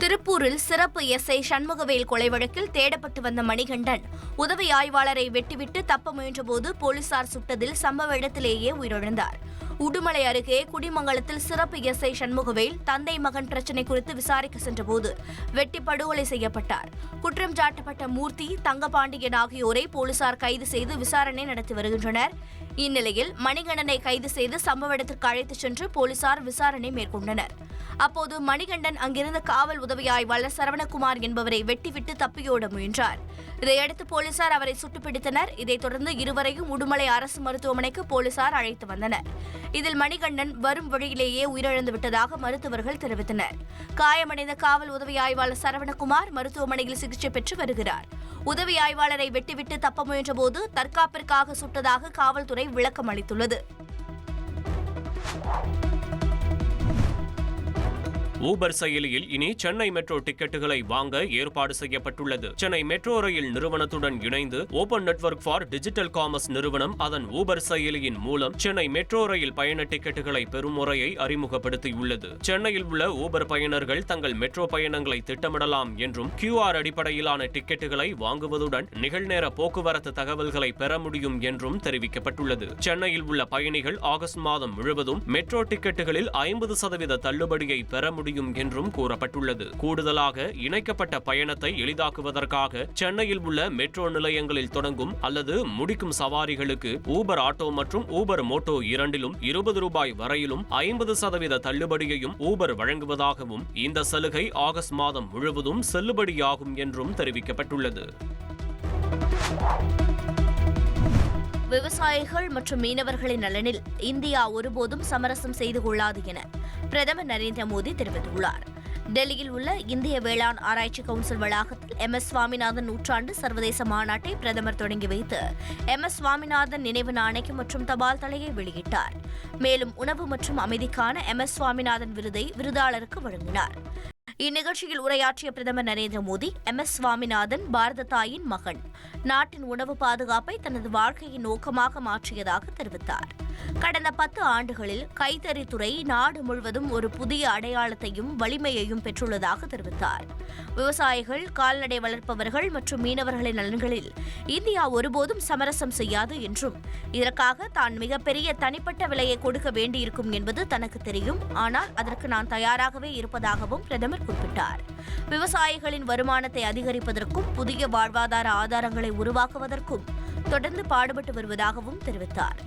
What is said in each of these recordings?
திருப்பூரில் சிறப்பு எஸ்ஐ சண்முகவேல் கொலை வழக்கில் தேடப்பட்டு வந்த மணிகண்டன் உதவி ஆய்வாளரை வெட்டிவிட்டு தப்ப முயன்றபோது போலீசார் சுட்டதில் சம்பவ இடத்திலேயே உயிரிழந்தார். உடுமலை அருகே குடிமங்கலத்தில் சிறப்பு எஸ்ஐ சண்முகவேல் தந்தை மகன் பிரச்சினை குறித்து விசாரிக்க சென்றபோது வெட்டி படுகொலை செய்யப்பட்டார். குற்றம் சாட்டப்பட்ட மூர்த்தி, தங்கபாண்டியன் ஆகியோரை போலீசார் கைது செய்து விசாரணை நடத்தி வருகின்றனர். இந்நிலையில் மணிகண்டனை கைது செய்து சம்பவ இடத்திற்கு அழைத்துச் சென்று போலீசார் விசாரணை மேற்கொண்டனர். அப்போது மணிகண்டன் அங்கிருந்த காவல் உதவி ஆய்வாளர் சரவணகுமார் என்பவரை வெட்டிவிட்டு தப்பியோட முயன்றார். இதையடுத்து போலீசார் அவரை சுட்டுப் பிடித்தனர். இதைத் தொடர்ந்து இருவரையும் உடுமலை அரசு மருத்துவமனைக்கு போலீசார் அழைத்து வந்தனர். இதில் மணிகண்டன் வரும் வழியிலேயே உயிரிழந்து விட்டதாக மருத்துவர்கள் தெரிவித்தனர். காயமடைந்த காவல் உதவி ஆய்வாளர் சரவணகுமார் மருத்துவமனையில் சிகிச்சை பெற்று வருகிறார். உதவி ஆய்வாளரை வெட்டிவிட்டு தப்ப முயன்றபோது தற்காப்பிற்காக சுட்டதாக காவல்துறை விளக்கம் அளித்துள்ளது. ஊபர் செயலியில் இனி சென்னை மெட்ரோ டிக்கெட்டுகளை வாங்க ஏற்பாடு செய்யப்பட்டுள்ளது. சென்னை மெட்ரோ ரயில் நிறுவனத்துடன் இணைந்து open network for digital commerce நிறுவனம் அதன் ஊபர் செயலியின் மூலம் சென்னை மெட்ரோ ரயில் பயண டிக்கெட்டுகளை பெறும் முறையை அறிமுகப்படுத்தியுள்ளது. சென்னையில் உள்ள ஊபர் பயனர்கள் தங்கள் மெட்ரோ பயணங்களை திட்டமிடலாம் என்றும் QR அடிப்படையிலான டிக்கெட்டுகளை வாங்குவதுடன் நிகழ்நேர போக்குவரத்து தகவல்களை பெற முடியும் என்றும் தெரிவிக்கப்பட்டுள்ளது. சென்னையில் உள்ள பயணிகள் ஆகஸ்ட் மாதம் முழுவதும் மெட்ரோ டிக்கெட்டுகளில் 50% தள்ளுபடியை பெற முடியும் என்றும் கூறப்பட்டுள்ளது. கூடுதலாக இணைக்கப்பட்ட பயணத்தை எளிதாக்குவதற்காக சென்னையில் உள்ள மெட்ரோ நிலையங்களில் தொடங்கும் அல்லது முடிக்கும் சவாரிகளுக்கு ஊபர் ஆட்டோ மற்றும் ஊபர் மோட்டோ இரண்டிலும் 20 ரூபாய் வரையிலும் 50% தள்ளுபடியையும் ஊபர் வழங்குவதாகவும் இந்த சலுகை ஆகஸ்ட் மாதம் முழுவதும் செல்லுபடியாகும் என்றும் தெரிவிக்கப்பட்டுள்ளது. விவசாயிகள் மற்றும் மீனவர்களின் நலனில் இந்தியா ஒருபோதும் சமரசம் செய்து கொள்ளாது என பிரதமர் நரேந்திர மோடி தெரிவித்துள்ளார். டெல்லியில் உள்ள இந்திய வேளாண் ஆராய்ச்சி கவுன்சில் வளாகத்தில் MS சுவாமிநாதன் நூற்றாண்டு சர்வதேச மாநாட்டை பிரதமர் தொடங்கி வைத்து MS சுவாமிநாதன் நினைவு நாணயம் மற்றும் தபால் தலையை வெளியிட்டார். மேலும் உணவு மற்றும் அமைதிக்கான MS சுவாமிநாதன் விருதை விருதாளருக்கு வழங்கினார். இந்நிகழ்ச்சியில் உரையாற்றிய பிரதமர் நரேந்திர மோடி, MS சுவாமிநாதன் பாரத தாயின் மகன், நாட்டின் உணவு பாதுகாப்பை தனது வாழ்க்கையின் நோக்கமாக மாற்றியதாக தெரிவித்தார். கடந்த 10 ஆண்டுகளில் கைத்தறித்துறை நாடு முழுவதும் ஒரு புதிய அடையாளத்தையும் வலிமையையும் பெற்றுள்ளதாக தெரிவித்தார். விவசாயிகள், கால்நடை வளர்ப்பவர்கள் மற்றும் மீனவர்களின் நலன்களில் இந்தியா ஒருபோதும் சமரசம் செய்யாது என்றும், இதற்காக தான் மிகப்பெரிய தனிப்பட்ட விலையை கொடுக்க வேண்டியிருக்கும் என்பது தனக்கு தெரியும், ஆனால் அதற்கு நான் தயாராகவே இருப்பதாகவும் பிரதமர் குறிப்பிட்டார். விவசாயிகளின் வருமானத்தை அதிகரிப்பதற்கும் புதிய வாழ்வாதார ஆதாரங்களை உருவாக்குவதற்கும் தொடர்ந்து பாடுபட்டு வருவதாகவும் தெரிவித்தார்.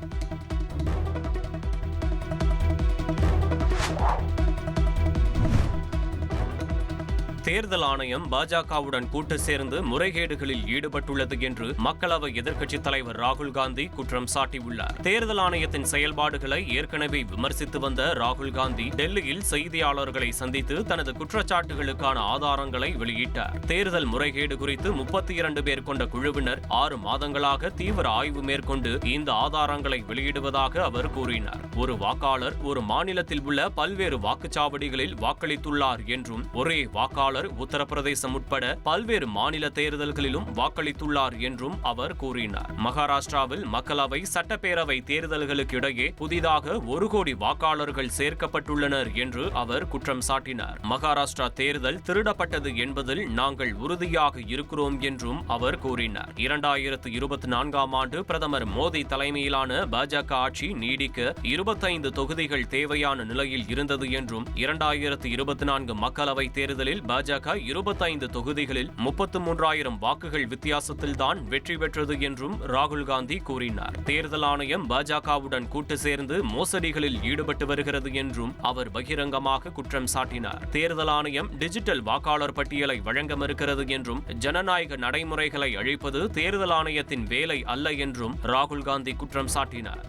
தேர்தல் ஆணையம் பாஜகவுடன் கூட்டு சேர்ந்து முறைகேடுகளில் ஈடுபட்டுள்ளது என்று மக்களவை எதிர்க்கட்சித் தலைவர் ராகுல் காந்தி குற்றம் சாட்டியுள்ளார். தேர்தல் ஆணையத்தின் செயல்பாடுகளை ஏற்கனவே விமர்சித்து வந்த ராகுல் காந்தி டெல்லியில் செய்தியாளர்களை சந்தித்து தனது குற்றச்சாட்டுகளுக்கான ஆதாரங்களை வெளியிட்டார். தேர்தல் முறைகேடு குறித்து 32 பேர் கொண்ட குழுவினர் 6 மாதங்களாக தீவிர ஆய்வு மேற்கொண்டு இந்த ஆதாரங்களை வெளியிடுவதாக அவர் கூறினார். ஒரு வாக்காளர் ஒரு மாநிலத்தில் உள்ள பல்வேறு வாக்குச்சாவடிகளில் வாக்களித்துள்ளார் என்றும், ஒரே வாக்காளர் உத்தரப்பிரதேசம் உட்பட பல்வேறு மாநில தேர்தல்களிலும் வாக்களித்துள்ளார் என்றும் அவர் கூறினார். மகாராஷ்டிராவில் மக்களவை, சட்டப்பேரவை தேர்தல்களுக்கு இடையே புதிதாக 1 கோடி வாக்காளர்கள் சேர்க்கப்பட்டுள்ளனர் என்று அவர் குற்றம் சாட்டினார். மகாராஷ்டிரா தேர்தல் திருடப்பட்டது என்பதில் நாங்கள் உறுதியாக இருக்கிறோம் என்றும் அவர் கூறினார். 2024ஆம் ஆண்டு பிரதமர் மோடி தலைமையிலான பாஜக ஆட்சி நீடிக்க 25 தொகுதிகள் தேவையான நிலையில் இருந்தது என்றும், 2024 மக்களவை தேர்தலில் பாஜக 25 தொகுதிகளில் 33,000 வாக்குகள் வித்தியாசத்தில்தான் வெற்றி பெற்றது என்றும் ராகுல் காந்தி கூறினார். தேர்தல் ஆணையம் பாஜகவுடன் கூட்டு சேர்ந்து மோசடிகளில் ஈடுபட்டு வருகிறது என்றும் அவர் பகிரங்கமாக குற்றம் சாட்டினார். தேர்தல் ஆணையம் டிஜிட்டல் வாக்காளர் பட்டியலை வழங்க மறுக்கிறது என்றும், ஜனநாயக நடைமுறைகளை அழிப்பது தேர்தல் ஆணையத்தின் வேலை அல்ல என்றும் ராகுல் காந்தி குற்றம் சாட்டினார்.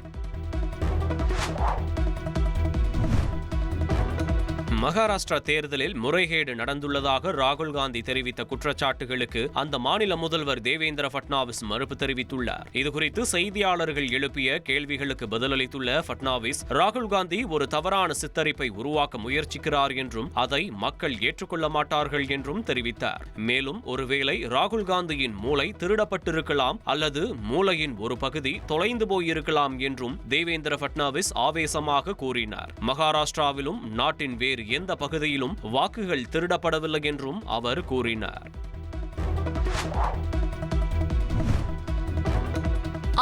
மகாராஷ்டிரா தேர்தலில் முறைகேடு நடந்துள்ளதாக ராகுல் காந்தி தெரிவித்த குற்றச்சாட்டுகளுக்கு அந்த மாநில முதல்வர் தேவேந்திர பட்னாவிஸ் மறுப்பு தெரிவித்துள்ளார். இதுகுறித்து செய்தியாளர்கள் எழுப்பிய கேள்விகளுக்கு பதிலளித்துள்ள பட்னாவிஸ், ராகுல் காந்தி ஒரு தவறான சித்தரிப்பை உருவாக்க முயற்சிக்கிறார் என்றும், அதை மக்கள் ஏற்றுக்கொள்ள மாட்டார்கள் என்றும் தெரிவித்தார். மேலும், ஒருவேளை ராகுல் காந்தியின் மூளை திருடப்பட்டிருக்கலாம் அல்லது மூளையின் ஒரு பகுதி தொலைந்து போயிருக்கலாம் என்றும் தேவேந்திர பட்னாவிஸ் ஆவேசமாக கூறினார். மகாராஷ்டிராவிலும் நாட்டின் வேறு எந்த பகுதியிலும் வாக்குகள் திருடப்படவில்லை என்றும் அவர் கூறினார்.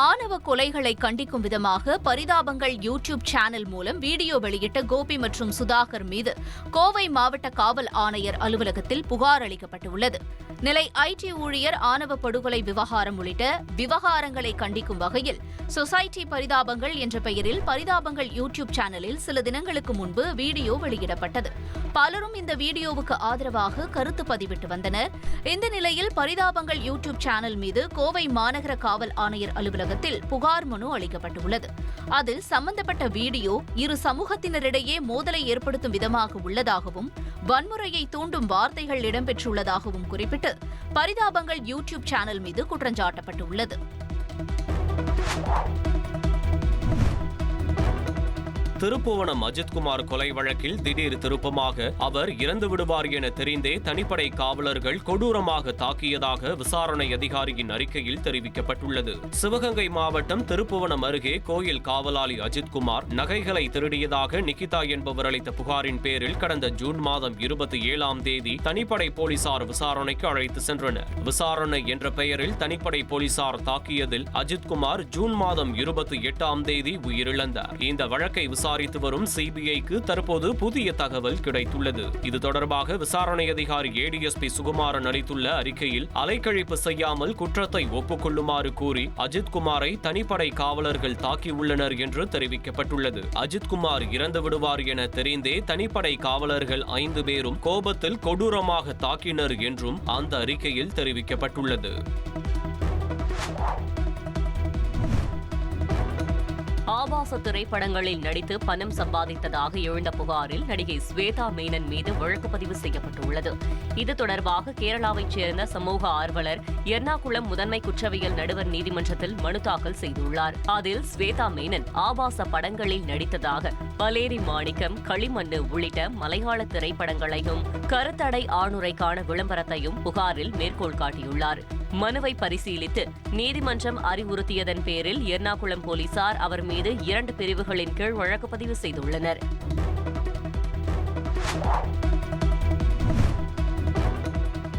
ஆணவ கொலைகளை கண்டிக்கும் விதமாக பரிதாபங்கள் யூடியூப் சேனல் மூலம் வீடியோ வெளியிட்ட கோபி மற்றும் சுதாகர் மீது கோவை மாவட்ட காவல் ஆணையர் அலுவலகத்தில் புகார் அளிக்கப்பட்டுள்ளது. நிலை ஐடி ஊழியர் ஆணவ படுகொலை விவகாரம் உள்ளிட்ட விவகாரங்களை கண்டிக்கும் வகையில் சொசைட்டி பரிதாபங்கள் என்ற பெயரில் பரிதாபங்கள் யூடியூப் சேனலில் சில தினங்களுக்கு முன்பு வீடியோ வெளியிடப்பட்டது. பலரும் இந்த வீடியோவுக்கு ஆதரவாக கருத்து பதிவிட்டு வந்தனர். இந்த நிலையில் பரிதாபங்கள் யூடியூப் சேனல் மீது கோவை மாநகர காவல் ஆணையர் அலுவலகத்தில் புகார் மனு அளிக்கப்பட்டுள்ளது. அதில் சம்பந்தப்பட்ட வீடியோ இரு சமூகத்தினரிடையே மோதலை ஏற்படுத்தும் விதமாக உள்ளதாகவும் வன்முறையை தூண்டும் வார்த்தைகள் இடம்பெற்றுள்ளதாகவும் குறிப்பிட்டு பரிதாபங்கள் யூடியூப் சேனல் மீது குற்றஞ்சாட்டப்பட்டுள்ளது. திருப்புவனம் அஜித்குமார் கொலை வழக்கில் திடீர் திருப்பமாக அவர் இறந்து விடுவார் என தெரிந்தே தனிப்படை காவலர்கள் கொடூரமாக தாக்கியதாக விசாரணை அதிகாரியின் அறிக்கையில் தெரிவிக்கப்பட்டுள்ளது. சிவகங்கை மாவட்டம் திருப்புவனம் அருகே கோயில் காவலாளி அஜித்குமார் நகைகளை திருடியதாக நிகிதா என்பவர் அளித்த புகாரின் பேரில் கடந்த ஜூன் மாதம் 27ஆம் தேதி தனிப்படை போலீசார் விசாரணைக்கு அழைத்து சென்றனர். விசாரணை என்ற பெயரில் தனிப்படை போலீசார் தாக்கியதில் அஜித்குமார் ஜூன் மாதம் 28ஆம் தேதி உயிரிழந்தார். இந்த வழக்கை விசாரித்து வரும் சிபிஐக்கு தற்போது புதிய தகவல் கிடைத்துள்ளது. இது தொடர்பாக விசாரணை அதிகாரி ஏடிஎஸ்பி சுகுமாரன் அளித்துள்ள அறிக்கையில் அலைக்கழிப்பு செய்யாமல் குற்றத்தை ஒப்புக்கொள்ளுமாறு கூறி அஜித்குமாரை தனிப்படை காவலர்கள் தாக்கியுள்ளனர் என்று தெரிவிக்கப்பட்டுள்ளது. அஜித்குமார் இறந்து விடுவார் என தெரிந்தே தனிப்படை காவலர்கள் 5 பேரும் கோபத்தில் கொடூரமாக தாக்கினர் என்றும் அந்த அறிக்கையில் தெரிவிக்கப்பட்டுள்ளது. ஆபாச திரைப்படங்களில் நடித்து பணம் சம்பாதித்ததாக எழுந்த புகாரில் நடிகை ஸ்வேதா மேனன் மீது வழக்கு பதிவு செய்யப்பட்டுள்ளது. இது தொடர்பாக கேரளாவைச் சேர்ந்த சமூக ஆர்வலர் எர்ணாகுளம் முதன்மை குற்றவியல் நடுவர் நீதிமன்றத்தில் மனு தாக்கல் செய்துள்ளார். அதில் ஸ்வேதா மேனன் ஆபாச படங்களில் நடித்ததாக பலேரி மாணிக்கம், களிமண்ணு உள்ளிட்ட மலையாள திரைப்படங்களையும் கருத்தடை ஆணுரைக்கான விளம்பரத்தையும் புகாரில் மேற்கோள் காட்டியுள்ளார். மனுவை பரிசீலித்து நீதிமன்றம் அறிவுறுத்தியதன் பேரில் எர்ணாகுளம் போலீசார் அவர் மீது 2 பிரிவுகளின் கீழ் வழக்கு பதிவு செய்துள்ளனர்.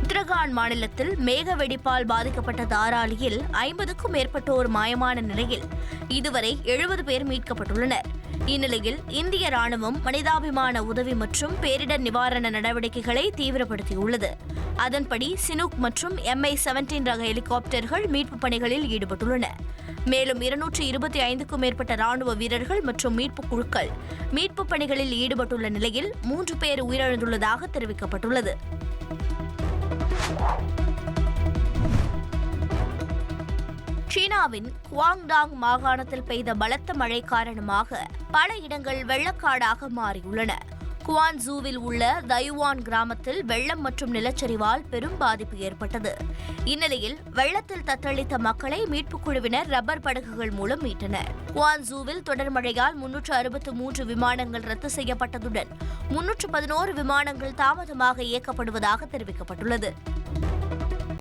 உத்தரகாண்ட் மாநிலத்தில் மேக வெடிப்பால் பாதிக்கப்பட்ட தாராலியில் 50க்கும் மேற்பட்டோர் மாயமான நிலையில் இதுவரை 70 பேர் மீட்கப்பட்டுள்ளனர். இந்நிலையில் இந்திய ராணுவம் மனிதாபிமான உதவி மற்றும் பேரிடர் நிவாரண நடவடிக்கைகளை தீவிரப்படுத்தியுள்ளது. அதன்படி சினூக் மற்றும் MI-17 ரக ஹெலிகாப்டர்கள் மீட்புப் பணிகளில் ஈடுபட்டுள்ளன. மேலும் 225க்கும் மேற்பட்ட ராணுவ வீரர்கள் மற்றும் மீட்புக் குழுக்கள் மீட்புப் பணிகளில் ஈடுபட்டுள்ள நிலையில் 3 பேர் உயிரிழந்துள்ளதாக தெரிவிக்கப்பட்டுள்ளது. சீனாவின் குவாங்டாங் மாகாணத்தில் பெய்த பலத்த மழை காரணமாக பல இடங்கள் வெள்ளக்காடாக மாறியுள்ளன. குவான்சூவில் உள்ள தையுவான் கிராமத்தில் வெள்ளம் மற்றும் நிலச்சரிவால் பெரும் பாதிப்பு ஏற்பட்டது. இந்நிலையில் வெள்ளத்தில் தத்தளித்த மக்களை மீட்புக் குழுவினர் ரப்பர் படகுகள் மூலம் மீட்டனர். குவான்சூவில் தொடர் மழையால் 363 விமானங்கள் ரத்து செய்யப்பட்டதுடன் 311 விமானங்கள் தாமதமாக இயக்கப்படுவதாக தெரிவிக்கப்பட்டுள்ளது.